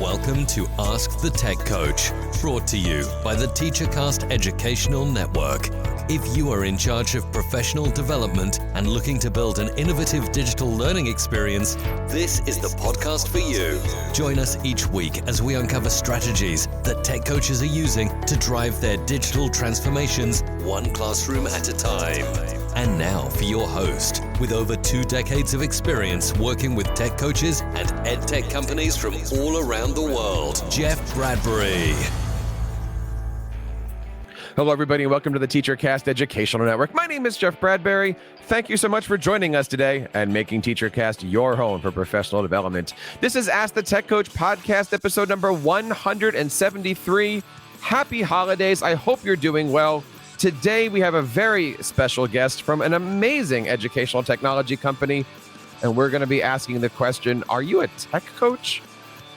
Welcome to Ask the Tech Coach, brought to you by the TeacherCast Educational Network. If you are in charge of professional development and looking to build an innovative digital learning experience, this is the podcast for you. Join us each week as we uncover strategies that tech coaches are using to drive their digital transformations one classroom at a time. And now for your host, with over 2 decades of experience working with tech coaches and ed tech companies from all around the world, Jeff Bradbury. Hello, everybody, and welcome to the TeacherCast Educational Network. My name is Jeff Bradbury. Thank you so much for joining us today and making TeacherCast your home for professional development. This is Ask the Tech Coach podcast, episode number 173. Happy holidays. I hope you're doing well. Today, we have a very special guest from an amazing educational technology company, and we're going to be asking the question, are you a tech coach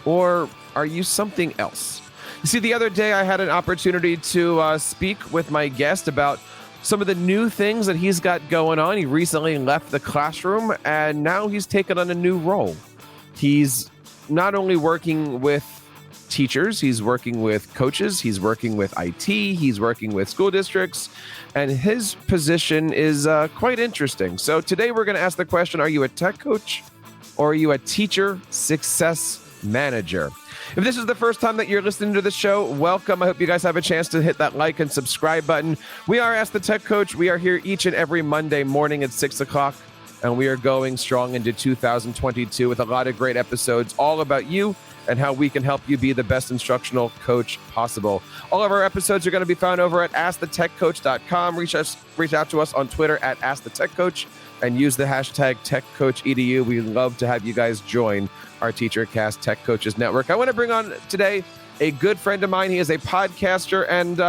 or are you something else? You see, the other day I had an opportunity to speak with my guest about some of the new things that he's got going on. He recently left the classroom and now he's taken on a new role. He's not only working with teachers, he's working with coaches, he's working with IT, he's working with school districts, and his position is quite interesting. So today we're going to ask the question, are you a tech coach or are you a teacher success manager? If this is the first time that you're listening to the show, welcome. I hope you guys have a chance to hit that like and subscribe button. We are Ask the Tech Coach. We are here each and every Monday morning at 6 o'clock, and we are going strong into 2022 with a lot of great episodes all about you and how we can help you be the best instructional coach possible. All of our episodes are going to be found over at AskTheTechCoach.com. Reach out to us on Twitter at AskTheTechCoach and use the hashtag TechCoachEDU. We'd love to have you guys join our TeacherCast Tech Coaches Network. I want to bring on today a good friend of mine. He is a podcaster and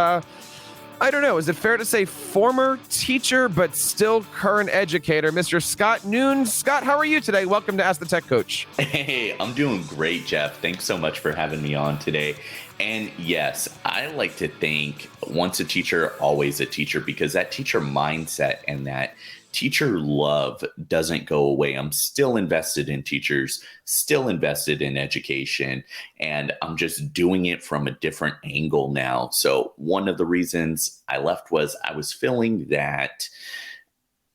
I don't know, is it fair to say former teacher but still current educator, Mr. Scott Noon. Scott, how are you today? Welcome to Ask the Tech Coach. Hey, I'm doing great, Jeff. Thanks so much for having me on today. And yes, I like to think once a teacher, always a teacher, because that teacher mindset and that teacher love doesn't go away. I'm still invested in teachers, still invested in education, and I'm just doing it from a different angle now. So one of the reasons I left was I was feeling that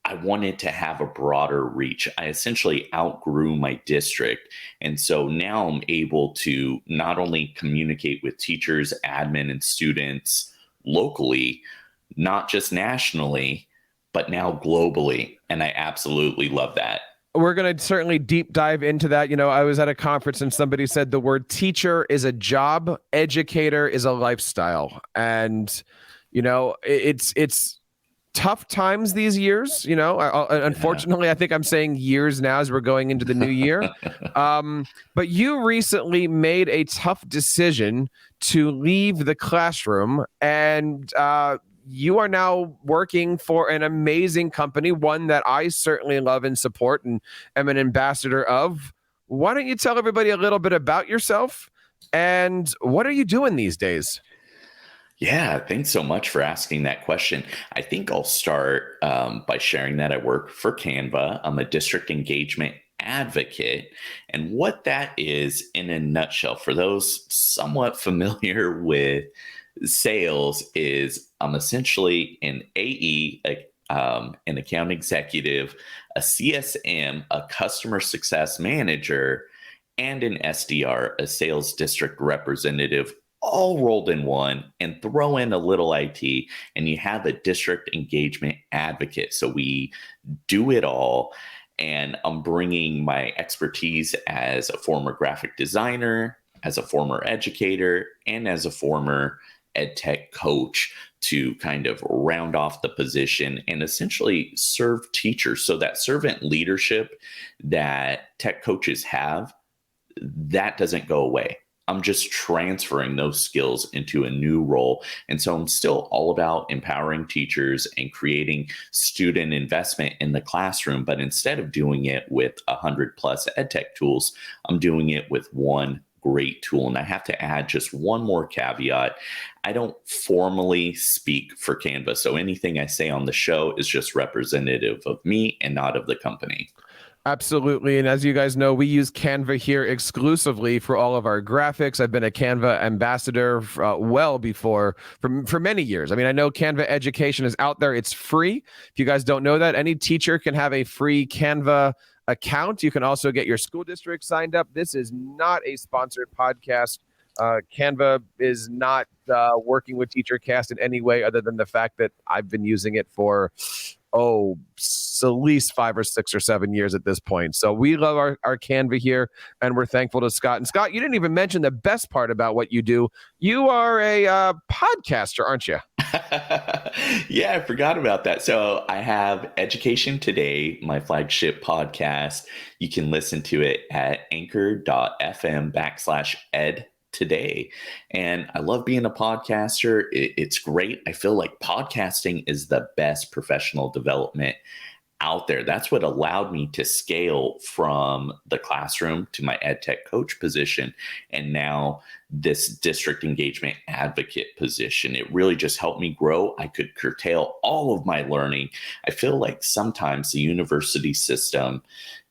I wanted to have a broader reach. I essentially outgrew my district. And so now I'm able to not only communicate with teachers, admin, and students locally, not just nationally, but now globally. And I absolutely love that. We're going to certainly deep dive into that. You know, I was at a conference and somebody said the word teacher is a job, educator is a lifestyle. And, you know, it's tough times these years, you know, unfortunately, I think I'm saying years now as we're going into the new year. But you recently made a tough decision to leave the classroom and, you are now working for an amazing company, one that I certainly love and support and am an ambassador of. Why don't you tell everybody a little bit about yourself and what are you doing these days? Yeah, thanks so much for asking that question. I think I'll start by sharing that I work for Canva. I'm a district engagement advocate. And what that is in a nutshell, for those somewhat familiar with sales, is I'm essentially an AE, an account executive, a CSM, a customer success manager, and an SDR, a sales district representative, all rolled in one, and throw in a little IT, and you have a district engagement advocate. So we do it all. And I'm bringing my expertise as a former graphic designer, as a former educator, and as a former ed tech coach to kind of round off the position and essentially serve teachers. So that servant leadership that tech coaches have, that doesn't go away. I'm just transferring those skills into a new role. And so I'm still all about empowering teachers and creating student investment in the classroom. But instead of doing it with 100 plus ed tech tools, I'm doing it with one great tool. And I have to add just one more caveat. I don't formally speak for Canva. So anything I say on the show is just representative of me and not of the company. Absolutely. And as you guys know, we use Canva here exclusively for all of our graphics. I've been a Canva ambassador well before for many years. I mean, I know Canva education is out there. It's free. If you guys don't know that, any teacher can have a free Canva account. You can also get your school district signed up. This is not a sponsored podcast. Canva is not working with TeacherCast in any way other than the fact that I've been using it for at least 5 or 6 or 7 years at this point. So we love our Canva here, and we're thankful to Scott. And Scott, you didn't even mention the best part about what you do. You are a podcaster, aren't you? Yeah, I forgot about that. So I have Education Today, my flagship podcast. You can listen to it at anchor.fm/ed today. And I love being a podcaster. It's great. I feel like podcasting is the best professional development out there. That's what allowed me to scale from the classroom to my ed tech coach position, and now this district engagement advocate position. It really just helped me grow. I could curtail all of my learning. I feel like sometimes the university system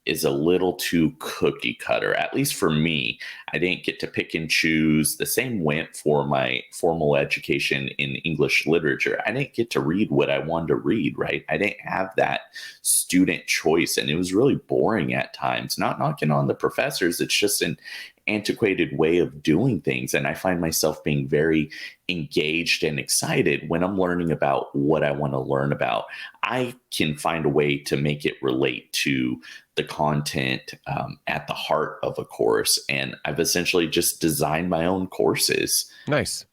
is a little too cookie cutter, at least for me. I didn't get to pick and choose. The same went for my formal education in English literature. I didn't get to read what I wanted to read, right? I didn't have that student choice, and it was really boring at times. Not knocking on the professors, it's just an antiquated way of doing things. And I find myself being very engaged and excited when I'm learning about what I want to learn about. I can find a way to make it relate to the content at the heart of a course. And I've essentially just designed my own courses. Nice.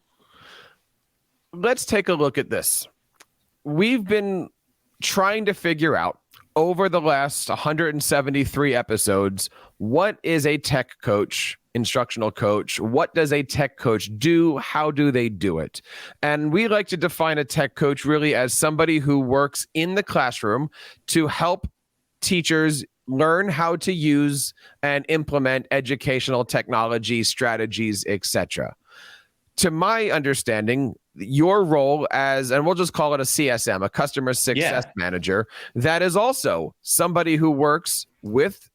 Let's take a look at this. We've been trying to figure out over the last 173 episodes, what is a tech coach, instructional coach? What does a tech coach do? How do they do it? And we like to define a tech coach really as somebody who works in the classroom to help teachers learn how to use and implement educational technology, strategies, etc. To my understanding, your role as, and we'll just call it a CSM, a customer success manager, that is also somebody who works with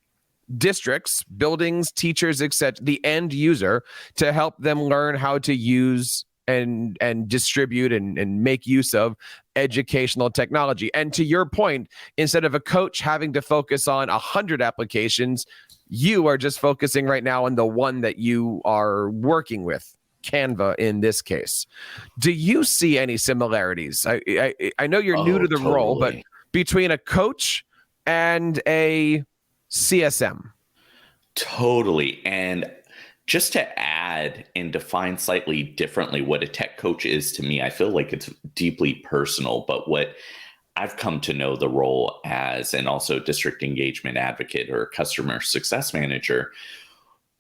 districts, buildings, teachers, etc., the end user, to help them learn how to use and distribute and make use of educational technology. And to your point, instead of a coach having to focus on 100 applications, you are just focusing right now on the one that you are working with, Canva in this case. Do you see any similarities? I know you're new to the role, but between a coach and a CSM? Totally. And just to add and define slightly differently what a tech coach is to me, I feel like it's deeply personal, but what I've come to know the role as, and also district engagement advocate or customer success manager,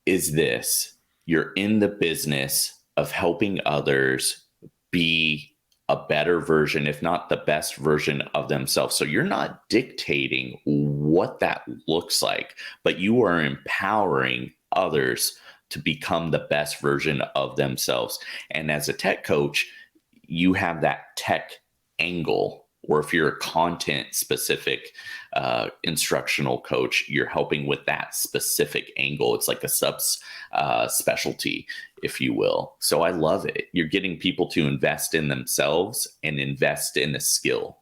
is this: you're in the business of helping others be a better version, if not the best version of themselves. So you're not dictating what that looks like, but you are empowering others to become the best version of themselves. And as a tech coach, you have that tech angle. Or if you're a content specific instructional coach, you're helping with that specific angle. It's like a specialty, if you will. So I love it. You're getting people to invest in themselves and invest in a skill.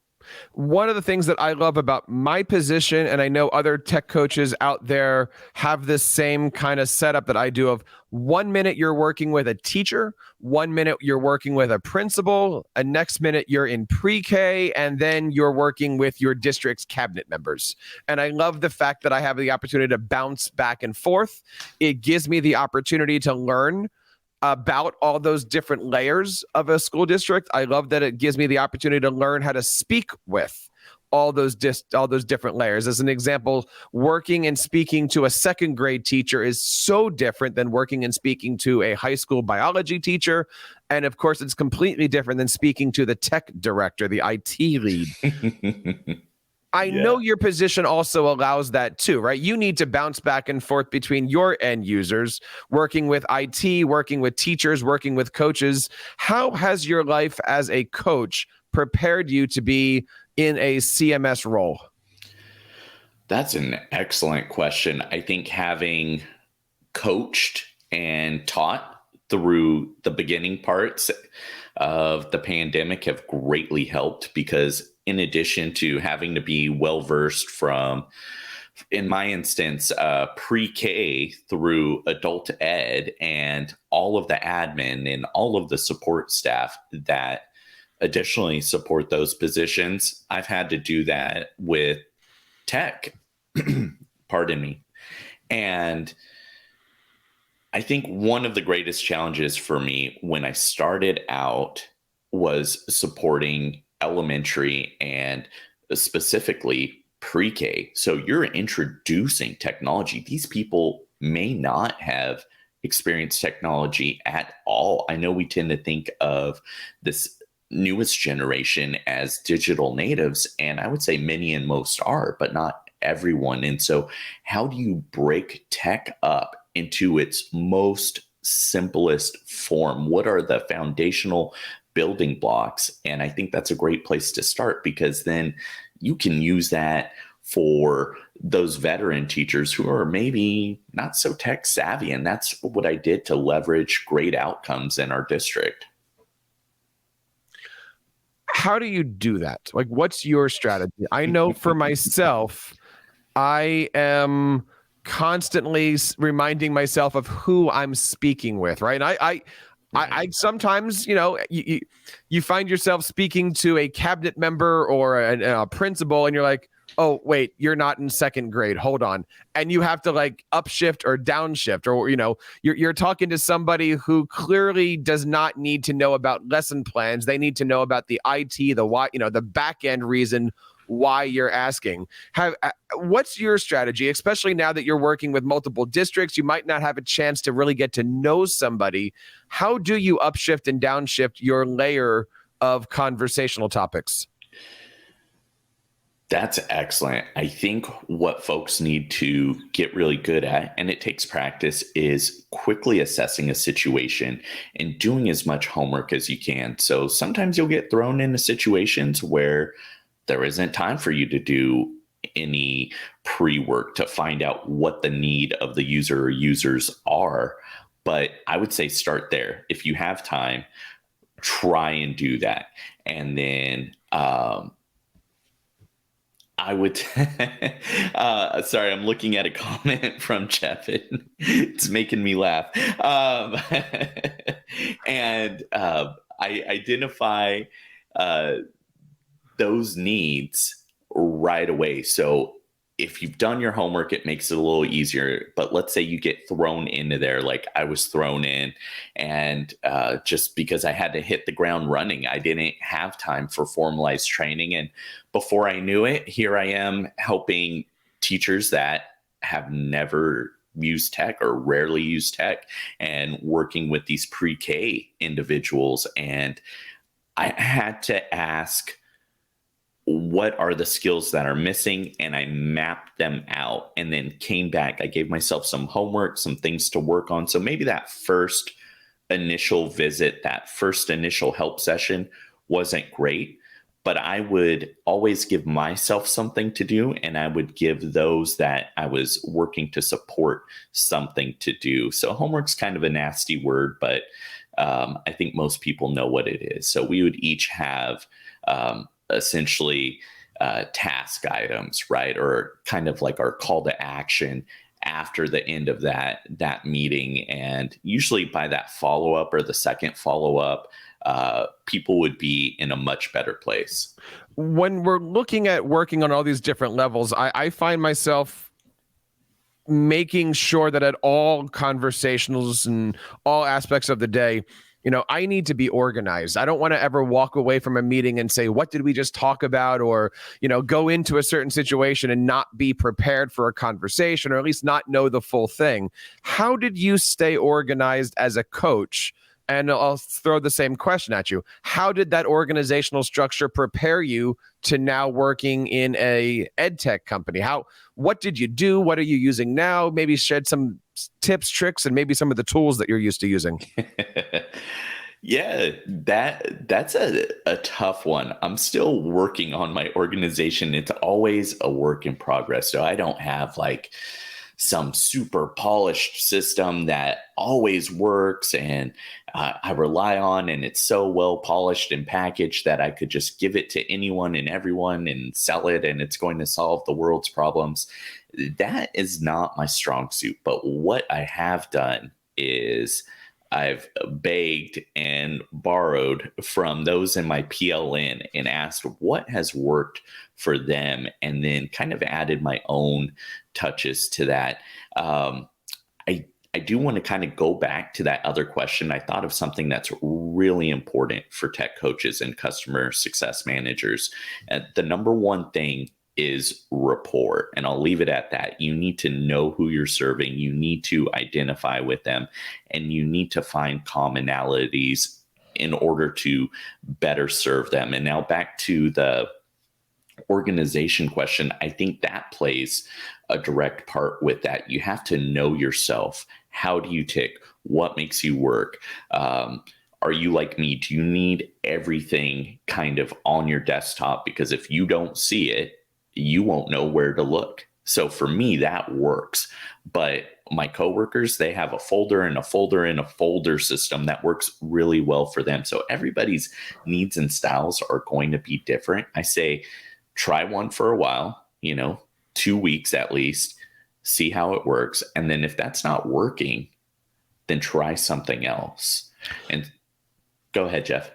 One of the things that I love about my position, and I know other tech coaches out there have this same kind of setup that I do, of 1 minute you're working with a teacher, 1 minute you're working with a principal, a next minute you're in pre-K, and then you're working with your district's cabinet members. And I love the fact that I have the opportunity to bounce back and forth. It gives me the opportunity to learn about all those different layers of a school district. I love that it gives me the opportunity to learn how to speak with all those different layers. As an example, working and speaking to a second grade teacher is so different than working and speaking to a high school biology teacher. And of course, it's completely different than speaking to the tech director, the IT lead. I know your position also allows that too, right? You need to bounce back and forth between your end users, working with IT, working with teachers, working with coaches. How has your life as a coach prepared you to be in a CMS role? That's an excellent question. I think having coached and taught through the beginning parts of the pandemic have greatly helped, because in addition to having to be well versed from, in my instance, pre-K through adult ed, and all of the admin and all of the support staff that additionally support those positions, I've had to do that with tech. Pardon me. And I think one of the greatest challenges for me when I started out was supporting elementary and specifically pre-K. So you're introducing technology. These people may not have experienced technology at all. I know we tend to think of this newest generation as digital natives, and I would say many and most are, but not everyone. And so how do you break tech up into its most simplest form? What are the foundational building blocks? And I think that's a great place to start, because then you can use that for those veteran teachers who are maybe not so tech savvy. And that's what I did to leverage great outcomes in our district. How do you do that? Like, what's your strategy? I know for myself, I am constantly reminding myself of who I'm speaking with, right? And I sometimes, you find yourself speaking to a cabinet member or a principal, and you're like, oh, wait, you're not in second grade. Hold on. And you have to like upshift or downshift, or, you're talking to somebody who clearly does not need to know about lesson plans. They need to know about the IT, the why, the back end reason why you're asking. What's your strategy, especially now that you're working with multiple districts? You might not have a chance to really get to know somebody. How do you upshift and downshift your layer of conversational topics? That's excellent. I think what folks need to get really good at, and it takes practice, is quickly assessing a situation and doing as much homework as you can. So sometimes you'll get thrown into situations where there isn't time for you to do any pre-work to find out what the need of the user or users are. But I would say start there. If you have time, try and do that. And then I would, sorry, I'm looking at a comment from Jeff. It's making me laugh. And I identify those needs right away. So if you've done your homework, it makes it a little easier. But let's say you get thrown into there, like I was thrown in, and just because I had to hit the ground running, I didn't have time for formalized training. And before I knew it, here I am helping teachers that have never used tech or rarely used tech, and working with these pre-K individuals. And I had to ask, what are the skills that are missing? And I mapped them out and then came back. I gave myself some homework, some things to work on. So maybe that first initial visit, that first initial help session wasn't great, but I would always give myself something to do, and I would give those that I was working to support something to do. So homework's kind of a nasty word, but I think most people know what it is. So we would each have essentially task items, right? Or kind of like our call to action after the end of that meeting. And usually by that follow-up or the second follow-up, people would be in a much better place. When we're looking at working on all these different levels, I find myself making sure that at all conversationals and all aspects of the day, I need to be organized. I don't want to ever walk away from a meeting and say, what did we just talk about? Or, go into a certain situation and not be prepared for a conversation, or at least not know the full thing. How did you stay organized as a coach? And I'll throw the same question at you. How did that organizational structure prepare you to now working in a ed tech company? What did you do? What are you using now? Maybe shed some tips, tricks, and maybe some of the tools that you're used to using. Yeah, that's a tough one. I'm still working on my organization. It's always a work in progress. So I don't have like some super polished system that always works and I rely on, and it's so well polished and packaged that I could just give it to anyone and everyone and sell it and it's going to solve the world's problems. That is not my strong suit. But what I have done is I've begged and borrowed from those in my PLN and asked what has worked for them, and then kind of added my own touches to that. Um, I do want to kind of go back to that other question. I thought of something that's really important for tech coaches and customer success managers. The number one thing is rapport. And I'll leave it at that. You need to know who you're serving. You need to identify with them, and you need to find commonalities in order to better serve them. And now back to the organization question, I think that plays a direct part with that. You have to know yourself. How do you tick? What makes you work? Are you like me? Do you need everything kind of on your desktop? Because if you don't see it, you won't know where to look. So for me, that works. But my coworkers, they have a folder and a folder and a folder system that works really well for them. So everybody's needs and styles are going to be different. I say, try one for a while, 2 weeks at least, see how it works. And then if that's not working, then try something else. And go ahead, Jeff.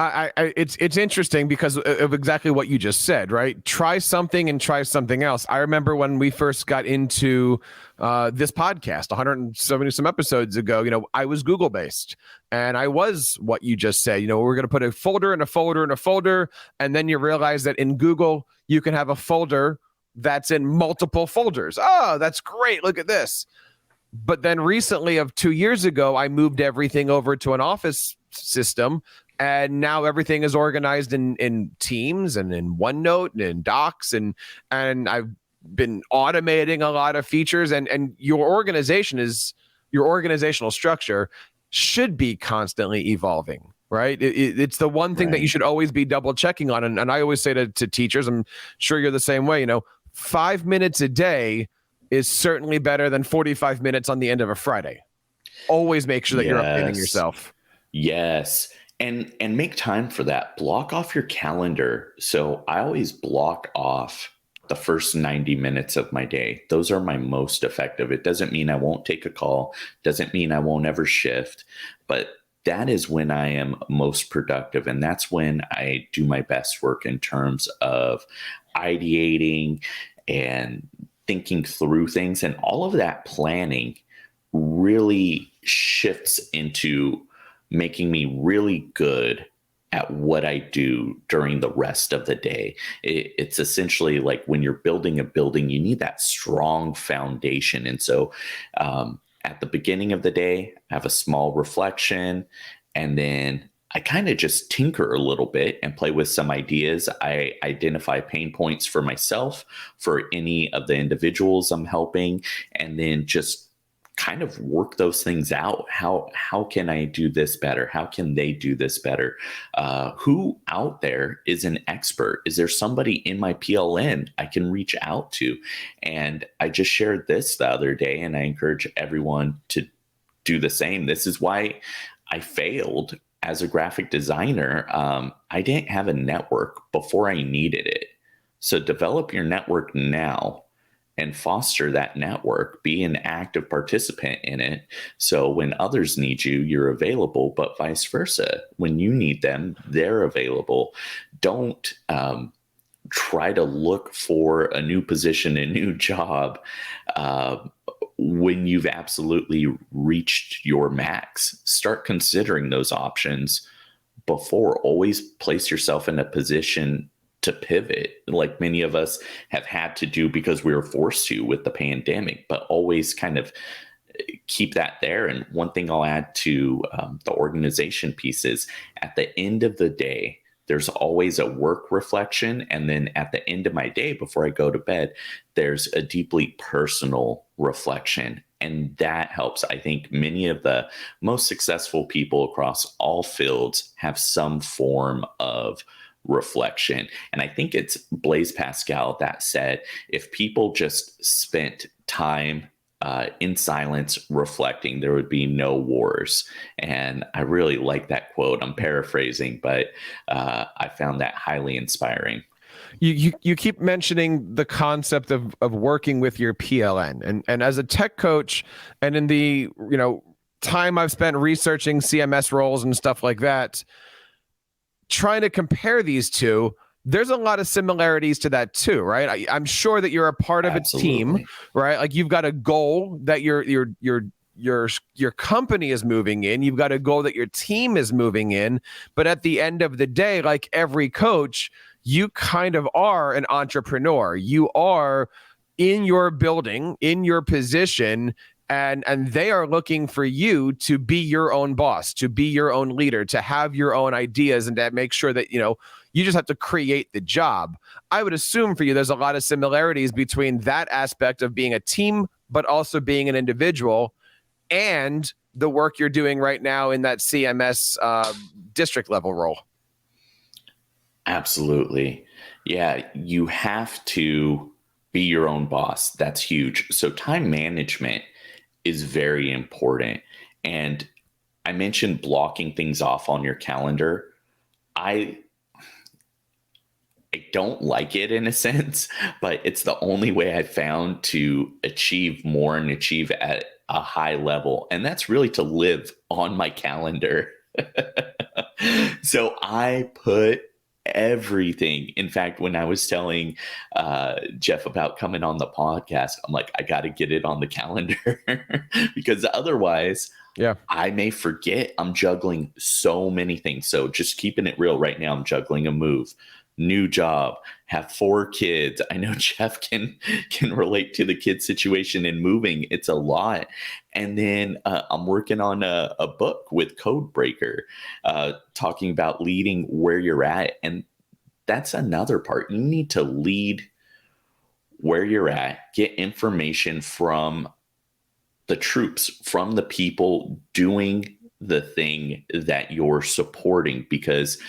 It's interesting because of exactly what you just said, right? Try something and try something else. I remember when we first got into this podcast 170 some episodes ago, I was Google based, and I was what you just said. We're going to put a folder and a folder and a folder. And then you realize that in Google, you can have a folder that's in multiple folders. Oh, that's great. Look at this. But then recently, of 2 years ago, I moved everything over to an Office system. And now everything is organized in Teams and in OneNote and in Docs. And I've been automating a lot of features. And your organizational structure should be constantly evolving, right? It's the one thing that you should always be double checking on. And I always say to teachers, I'm sure you're the same way, 5 minutes a day is certainly better than 45 minutes on the end of a Friday. Always make sure that you're updating yourself. Yes. And make time for that. Block off your calendar. So I always block off the first 90 minutes of my day. Those are my most effective. It doesn't mean I won't take a call, doesn't mean I won't ever shift, but that is when I am most productive. And that's when I do my best work in terms of ideating and thinking through things. And all of that planning really shifts into making me really good at what I do during the rest of the day. It's essentially like when you're building a building, you need that strong foundation. And so at the beginning of the day, I have a small reflection, and then I kind of just tinker a little bit and play with some ideas. I identify pain points for myself, for any of the individuals I'm helping, and then just kind of work those things out. How can I do this better? How can they do this better? Who out there is an expert? Is there somebody in my PLN I can reach out to? And I just shared this the other day, and I encourage everyone to do the same. This is why I failed as a graphic designer. I didn't have a network before I needed it. So develop your network now and foster that network. Be an active participant in it. So when others need you, you're available, but vice versa. When you need them, they're available. Don't try to look for a new position, a new job, when you've absolutely reached your max. Start considering those options before. Always place yourself in a position to pivot, like many of us have had to do because we were forced to with the pandemic, but always kind of keep that there. And one thing I'll add to the organization piece is at the end of the day, there's always a work reflection. And then at the end of my day, before I go to bed, there's a deeply personal reflection. And that helps. I think many of the most successful people across all fields have some form of reflection. And I think it's Blaise Pascal that said, if people just spent time in silence reflecting, there would be no wars. And I really like that quote. I'm paraphrasing, but I found that highly inspiring. You keep mentioning the concept of working with your PLN, and as a tech coach, and in the time I've spent researching CMS roles and stuff like that, trying to compare these two, there's a lot of similarities to that too, right? I'm sure that you're a part of Absolutely. a team, right? Like you've got a goal that your company is moving in. You've got a goal that your team is moving in. But at the end of the day, like every coach, you kind of are an entrepreneur. You are in your building, in your position, and they are looking for you to be your own boss, to be your own leader, to have your own ideas, and to make sure that you just have to create the job. I would assume for you there's a lot of similarities between that aspect of being a team, but also being an individual, and the work you're doing right now in that CMS district level role. Absolutely. Yeah, you have to be your own boss. That's huge. So time management is very important. And I mentioned blocking things off on your calendar. I don't like it in a sense, but it's the only way I found to achieve more and achieve at a high level. And that's really to live on my calendar. So I put everything. In fact, when I was telling Jeff about coming on the podcast, I'm like, I got to get it on the calendar because otherwise, I may forget. I'm juggling so many things. So just keeping it real right now, I'm juggling a move, new job, have 4 kids. I know Jeff can relate to the kid situation and moving. It's a lot. And then I'm working on a book with Codebreaker, talking about leading where you're at. And that's another part. You need to lead where you're at, get information from the troops, from the people doing the thing that you're supporting, because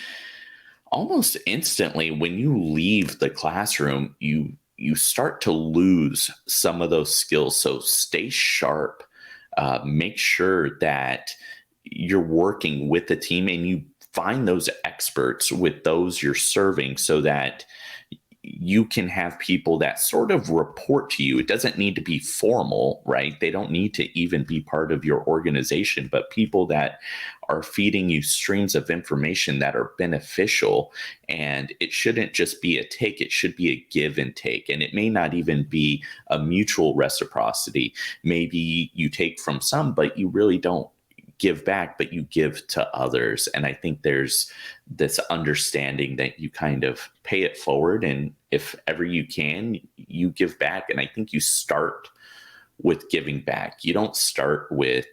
almost instantly when you leave the classroom, you start to lose some of those skills. So stay sharp. Make sure that you're working with the team and you find those experts with those you're serving so that you can have people that sort of report to you. It doesn't need to be formal, right? They don't need to even be part of your organization, but people that are feeding you streams of information that are beneficial. And it shouldn't just be a take, it should be a give and take. And it may not even be a mutual reciprocity. Maybe you take from some, but you really don't give back, but you give to others. And I think there's this understanding that you kind of pay it forward. And if ever you can, you give back. And I think you start with giving back. You don't start with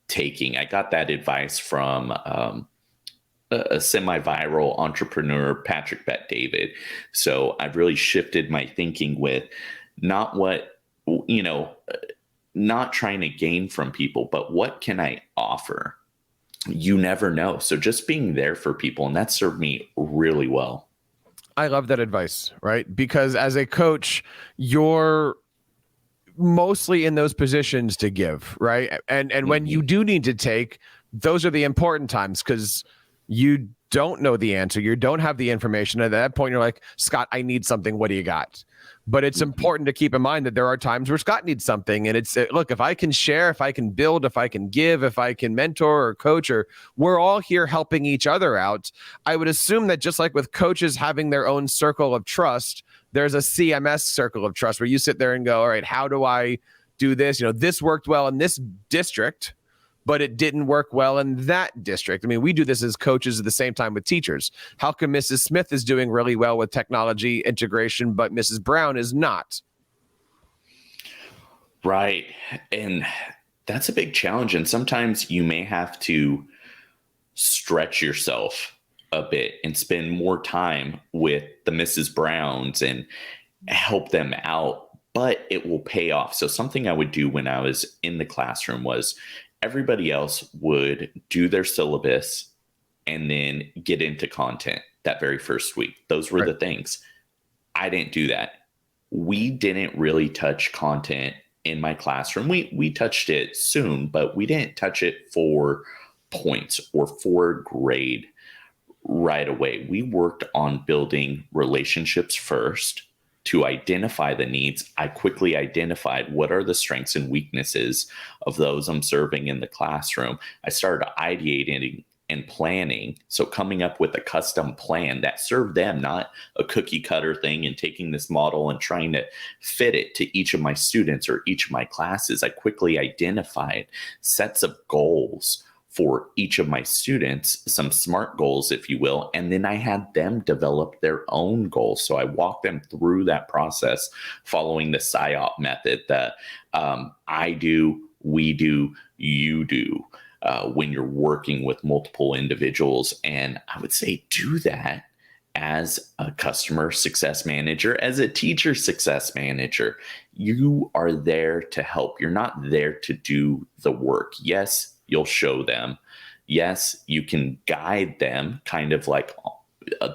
taking. I got that advice from a semi-viral entrepreneur, Patrick Bet-David. So I've really shifted my thinking with not what, not trying to gain from people, but what can I offer? You never know. So just being there for people, and that served me really well. I love that advice, right? Because as a coach, you're mostly in those positions to give, right? And when you do need to take, those are the important times because you don't know the answer. You don't have the information. At that point, you're like, Scott, I need something. What do you got? But it's important to keep in mind that there are times where Scott needs something. And it's, look, if I can share, if I can build, if I can give, if I can mentor or coach, or we're all here helping each other out. I would assume that just like with coaches having their own circle of trust, there's a CMS circle of trust where you sit there and go, all right, how do I do this? This worked well in this district, but it didn't work well in that district. I mean, we do this as coaches at the same time with teachers. How come Mrs. Smith is doing really well with technology integration, but Mrs. Brown is not? Right. And that's a big challenge. And sometimes you may have to stretch yourself a bit and spend more time with the Mrs. Browns and help them out. but it will pay off. So something I would do when I was in the classroom was everybody else would do their syllabus and then get into content that very first week. Those were the things. I didn't do that. We didn't really touch content in my classroom. We touched it soon, but we didn't touch it for points or for grade right away. We worked on building relationships first to identify the needs. I quickly identified what are the strengths and weaknesses of those I'm serving in the classroom. I started ideating and planning. So coming up with a custom plan that served them, not a cookie cutter thing, and taking this model and trying to fit it to each of my students or each of my classes. I quickly identified sets of goals for each of my students, some SMART goals, if you will. And then I had them develop their own goals. So I walked them through that process following the SIOP method, the I do, we do, you do, when you're working with multiple individuals. And I would say do that as a customer success manager, as a teacher success manager. You are there to help. You're not there to do the work. Yes, you'll show them. Yes, you can guide them, kind of like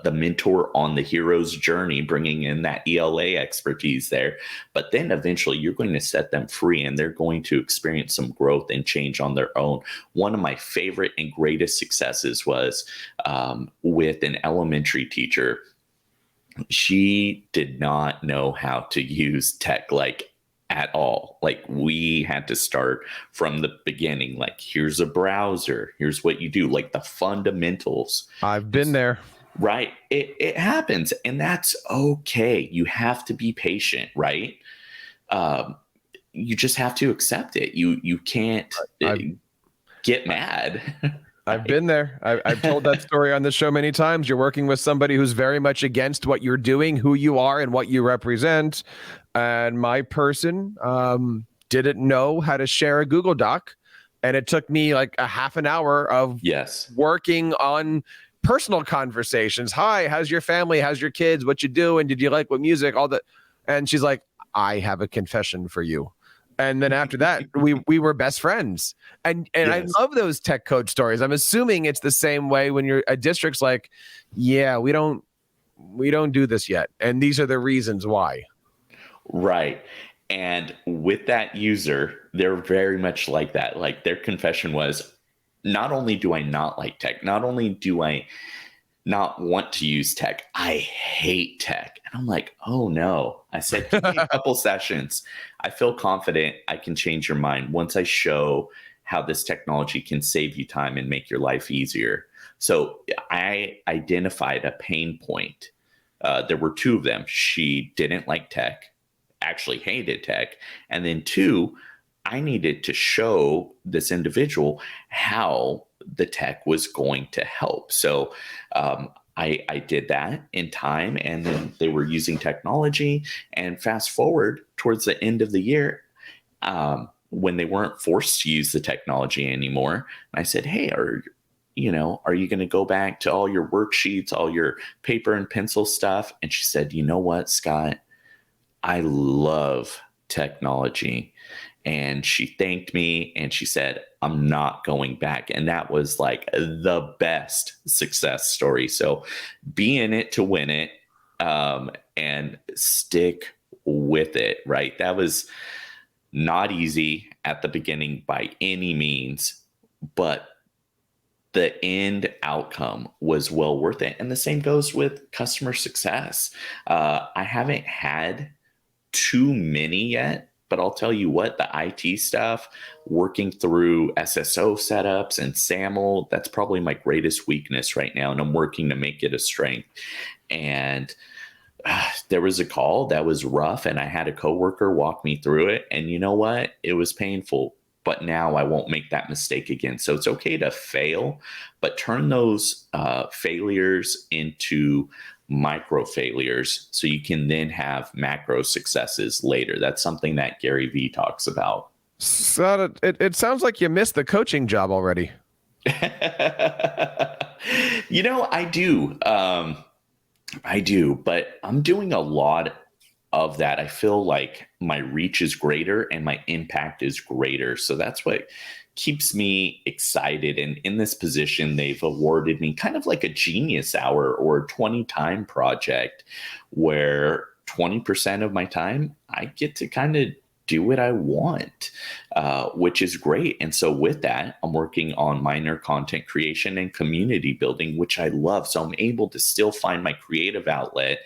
the mentor on the hero's journey, bringing in that ELA expertise there. But then eventually you're going to set them free and they're going to experience some growth and change on their own. One of my favorite and greatest successes was with an elementary teacher. She did not know how to use tech at all. Like, we had to start from the beginning. Like, here's a browser, here's what you do, like the fundamentals. I've been there. Right. It happens, and that's okay. You have to be patient, right? You just have to accept it. You can't get mad. I've been there. I've told that story on the show many times. You're working with somebody who's very much against what you're doing, who you are, and what you represent. And my person didn't know how to share a Google Doc. And it took me like a half an hour of working on personal conversations. Hi, how's your family? How's your kids? What you doing? Did you like what music? All that. And she's like, I have a confession for you. And then after that, we were best friends. And I love those tech coach stories. I'm assuming it's the same way when you're a district's like, yeah, we don't do this yet. And these are the reasons why. Right. And with that user, they're very much like that. Like, their confession was, not only do I not like tech, not only do I not want to use tech, I hate tech. And I'm like, oh no. I said, give me a couple sessions. I feel confident I can change your mind once I show how this technology can save you time and make your life easier. So I identified a pain point. There were two of them. She didn't like tech, actually hated tech. And then two, I needed to show this individual how the tech was going to help. So I did that in time, and then they were using technology. And fast forward towards the end of the year, when they weren't forced to use the technology anymore, I said, hey, are you going to go back to all your worksheets, all your paper and pencil stuff? And she said, you know what, Scott, I love technology. And she thanked me and she said, I'm not going back. And that was like the best success story. So be in it to win it, and stick with it, right? That was not easy at the beginning by any means, but the end outcome was well worth it. And the same goes with customer success. I haven't had too many yet, but I'll tell you what, the IT stuff, working through SSO setups and SAML, that's probably my greatest weakness right now. And I'm working to make it a strength. And there was a call that was rough, and I had a coworker walk me through it. And you know what? It was painful, but now I won't make that mistake again. So it's okay to fail, but turn those failures into micro failures so you can then have macro successes later. That's something that Gary Vee talks about. So it sounds like you missed the coaching job already. I do. I do, but I'm doing a lot of that, I feel like my reach is greater and my impact is greater. So that's what keeps me excited. And in this position, they've awarded me kind of like a genius hour or 20 time project where 20% of my time I get to kind of do what I want, which is great. And so with that, I'm working on minor content creation and community building, which I love. So I'm able to still find my creative outlet.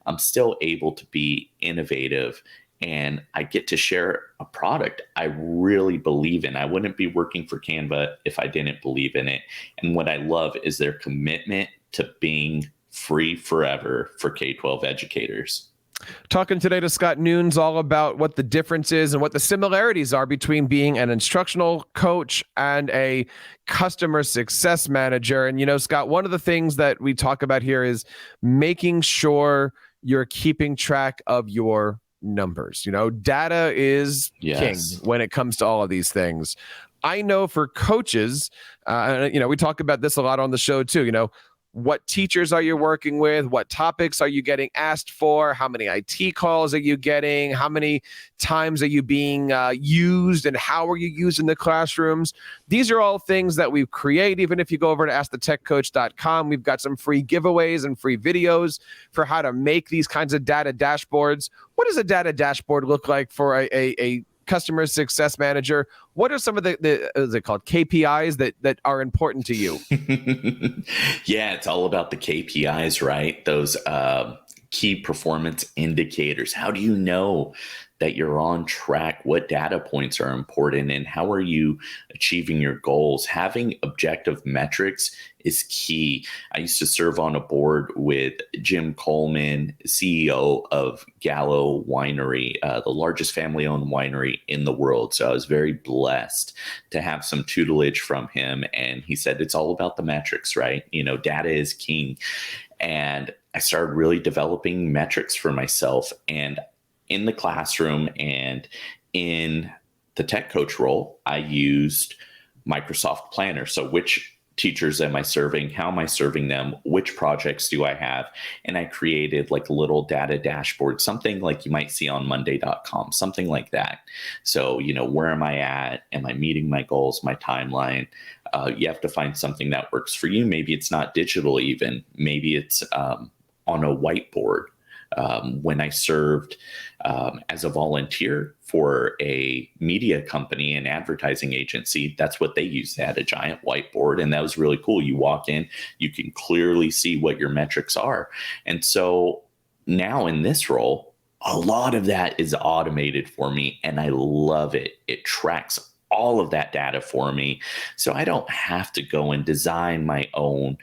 I'm still able to be innovative, and I get to share a product I really believe in. I wouldn't be working for Canva if I didn't believe in it. And what I love is their commitment to being free forever for K-12 educators. Talking today to Scott Nunes all about what the difference is and what the similarities are between being an instructional coach and a customer success manager. And, Scott, one of the things that we talk about here is making sure you're keeping track of your numbers. Data is king when it comes to all of these things. I know for coaches, we talk about this a lot on the show too, what teachers are you working with? What topics are you getting asked for? How many IT calls are you getting? How many times are you being used, and how are you used in the classrooms? These are all things that we create. Even if you go over to askthetechcoach.com, we've got some free giveaways and free videos for how to make these kinds of data dashboards. What does a data dashboard look like for a customer success manager? What are some of the is it called KPIs that are important to you? Yeah, it's all about the KPIs, right? Those key performance indicators. How do you know that you're on track? What data points are important, and how are you achieving your goals? Having objective metrics is key. I used to serve on a board with Jim Coleman, CEO of Gallo Winery, the largest family-owned winery in the world. So I was very blessed to have some tutelage from him. And he said, it's all about the metrics, right? Data is king. And I started really developing metrics for myself. And in the classroom and in the tech coach role, I used Microsoft Planner. So which teachers am I serving? How am I serving them? Which projects do I have? And I created like a little data dashboard, something like you might see on Monday.com, something like that. So, where am I at? Am I meeting my goals, my timeline? You have to find something that works for you. Maybe it's not digital even. Maybe it's on a whiteboard. When I served as a volunteer for a media company and advertising agency, that's what they used. They had a giant whiteboard, and that was really cool. You walk in, you can clearly see what your metrics are. And so now in this role, a lot of that is automated for me, and I love it. It tracks all of that data for me. So I don't have to go and design my own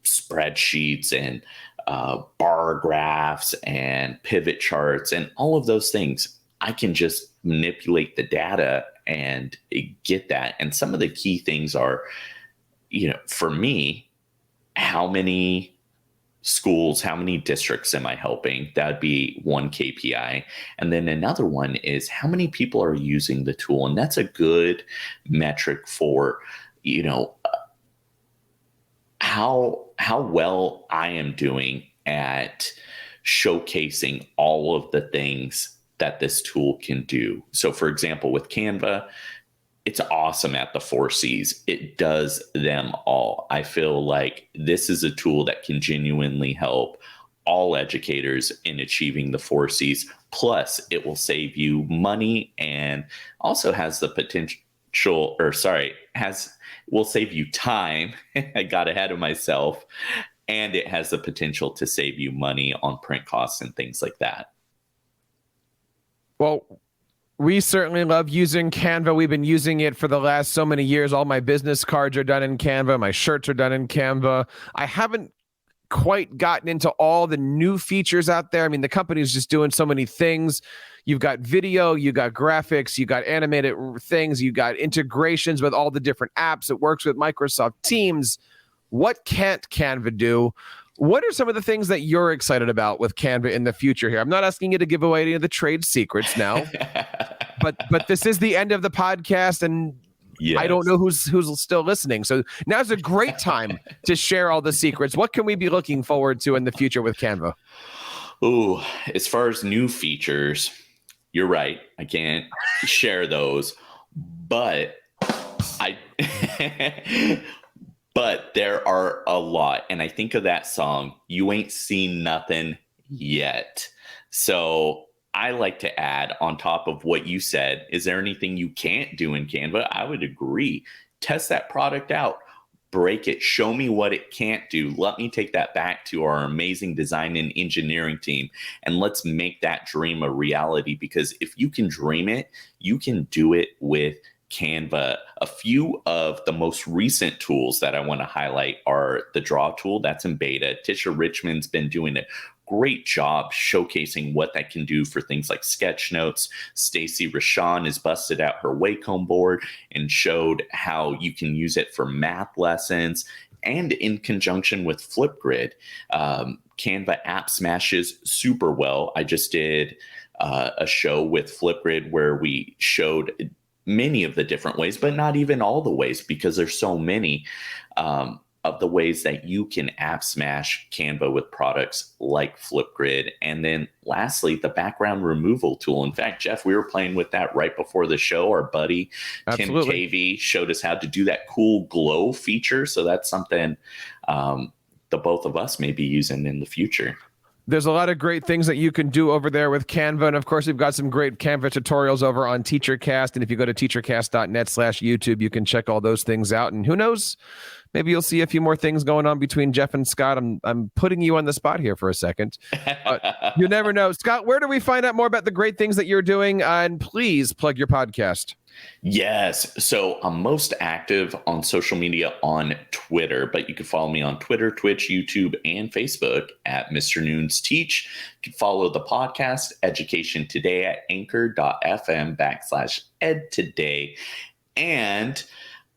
spreadsheets and bar graphs and pivot charts and all of those things. I can just manipulate the data and get that. And some of the key things are, for me, how many schools, how many districts am I helping? That'd be one KPI. And then another one is how many people are using the tool. And that's a good metric for, how well I am doing at showcasing all of the things that this tool can do. So for example, with Canva, it's awesome at the 4 C's. It does them all. I feel like this is a tool that can genuinely help all educators in achieving the 4 C's. Plus, it will save you money and also has the potential, will save you time. I got ahead of myself. And it has the potential to save you money on print costs and things like that. Well, we certainly love using Canva. We've been using it for the last so many years. All my business cards are done in Canva. My shirts are done in Canva. I haven't quite gotten into all the new features out there. I mean, the company's just doing so many things. You've got video, you got graphics, you got animated things, you got integrations with all the different apps. It works with Microsoft Teams. What can't Canva do? What are some of the things that you're excited about with Canva in the future here? I'm not asking you to give away any of the trade secrets now, but this is the end of the podcast, and yes. I don't know who's still listening. So now's a great time to share all the secrets. What can we be looking forward to in the future with Canva? Ooh, as far as new features, you're right. I can't share those, but I but there are a lot. And I think of that song, You Ain't Seen Nothing Yet. So I like to add on top of what you said, is there anything you can't do in Canva? I would agree. Test that product out. Break it. Show me what it can't do. Let me take that back to our amazing design and engineering team, and let's make that dream a reality. Because if you can dream it, you can do it with Canva. A few of the most recent tools that I want to highlight are the Draw tool that's in beta. Tisha Richmond's been doing a great job showcasing what that can do for things like sketch notes. Stacy Rashawn has busted out her Wacom board and showed how you can use it for math lessons and in conjunction with Flipgrid. Canva app smashes super well. I just did a show with Flipgrid where we showed many of the different ways, but not even all the ways, because there's so many of the ways that you can app smash Canva with products like Flipgrid. And then lastly, the background removal tool. In fact, Jeff, we were playing with that right before the show. Our buddy Absolutely. Tim Cavey showed us how to do that cool glow feature. So that's something the both of us may be using in the future. There's a lot of great things that you can do over there with Canva. And of course, we've got some great Canva tutorials over on TeacherCast. And if you go to teachercast.net/YouTube, you can check all those things out. And who knows, maybe you'll see a few more things going on between Jeff and Scott. I'm putting you on the spot here for a second. You never know. Scott, where do we find out more about the great things that you're doing? And please plug your podcast. Yes. So I'm most active on social media on Twitter, but you can follow me on Twitter, Twitch, YouTube, and Facebook at Mr. Noons Teach. You can follow the podcast Education Today at anchor.fm/edtoday. And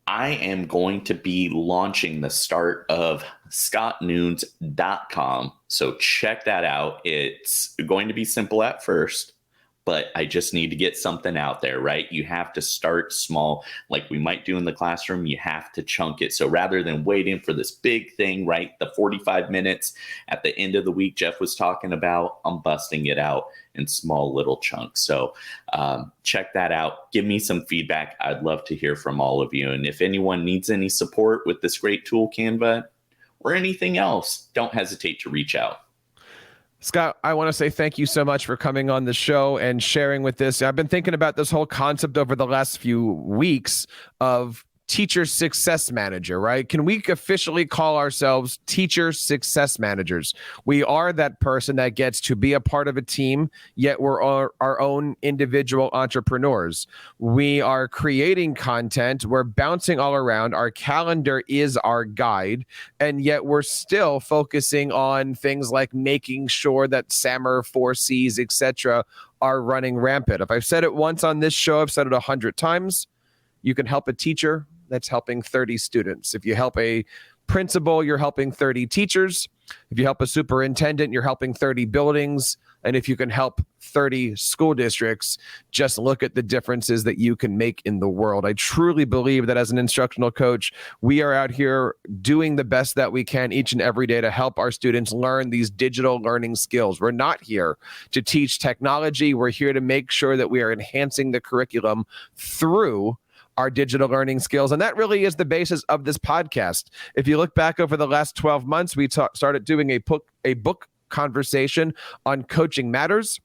I am going to be launching the start of scottnoons.com. So check that out. It's going to be simple at first, but I just need to get something out there, right? You have to start small, like we might do in the classroom. You have to chunk it. So rather than waiting for this big thing, right, the 45 minutes at the end of the week Jeff was talking about, I'm busting it out in small little chunks. So check that out. Give me some feedback. I'd love to hear from all of you. And if anyone needs any support with this great tool, Canva, or anything else, don't hesitate to reach out. Scott, I want to say thank you so much for coming on the show and sharing with this. I've been thinking about this whole concept over the last few weeks of teacher success manager, right? Can we officially call ourselves teacher success managers? We are that person that gets to be a part of a team, yet we're our own individual entrepreneurs. We are creating content. We're bouncing all around. Our calendar is our guide, and yet we're still focusing on things like making sure that SAMR, 4Cs, etc. are running rampant. If I've said it once on this show, I've said it 100 times. You can help a teacher that's helping 30 students. If you help a principal, you're helping 30 teachers. If you help a superintendent, you're helping 30 buildings. And if you can help 30 school districts, just look at the differences that you can make in the world. I truly believe that as an instructional coach, we are out here doing the best that we can each and every day to help our students learn these digital learning skills. We're not here to teach technology. We're here to make sure that we are enhancing the curriculum through our digital learning skills. And that really is the basis of this podcast. If you look back over the last 12 months, we started doing a book conversation on Coaching Matters,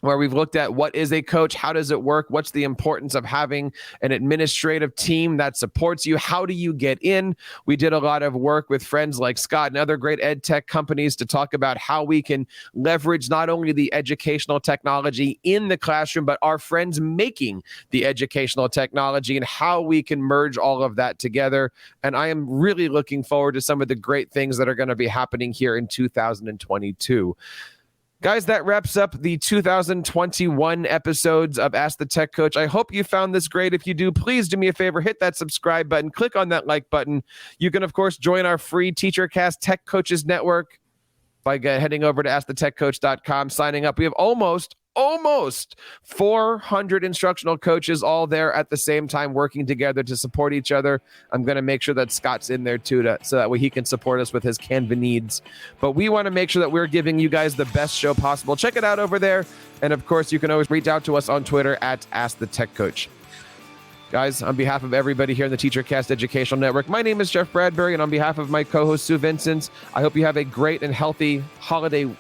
where we've looked at what is a coach, how does it work, what's the importance of having an administrative team that supports you, how do you get in. We did a lot of work with friends like Scott and other great ed tech companies to talk about how we can leverage not only the educational technology in the classroom, but our friends making the educational technology and how we can merge all of that together. And I am really looking forward to some of the great things that are going to be happening here in 2022. Guys, that wraps up the 2021 episodes of Ask the Tech Coach. I hope you found this great. If you do, please do me a favor, hit that subscribe button, click on that like button. You can, of course, join our free TeacherCast Tech Coaches Network. by heading over to askthetechcoach.com, signing up. We have almost 400 instructional coaches all there at the same time working together to support each other. I'm going to make sure that Scott's in there too, so that way he can support us with his Canva needs. But we want to make sure that we're giving you guys the best show possible. Check it out over there. And of course, you can always reach out to us on Twitter at AskTheTechCoach. Guys, on behalf of everybody here in the TeacherCast Educational Network, my name is Jeff Bradbury, and on behalf of my co-host Sue Vincent, I hope you have a great and healthy holiday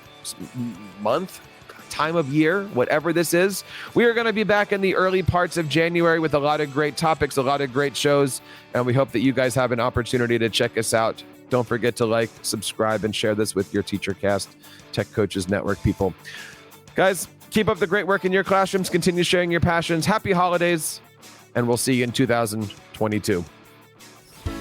month, time of year, whatever this is. We are going to be back in the early parts of January with a lot of great topics, a lot of great shows, and we hope that you guys have an opportunity to check us out. Don't forget to like, subscribe, and share this with your TeacherCast Tech Coaches Network people. Guys, keep up the great work in your classrooms. Continue sharing your passions. Happy holidays, and we'll see you in 2022.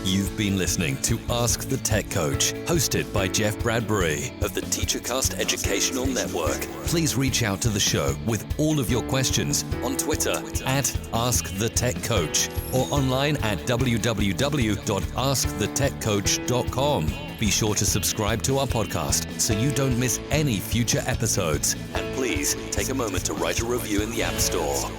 You've been listening to Ask the Tech Coach, hosted by Jeff Bradbury of the TeacherCast Educational Network. Please reach out to the show with all of your questions on Twitter at AskTheTechCoach or online at www.askthetechcoach.com. Be sure to subscribe to our podcast so you don't miss any future episodes. And please take a moment to write a review in the App Store.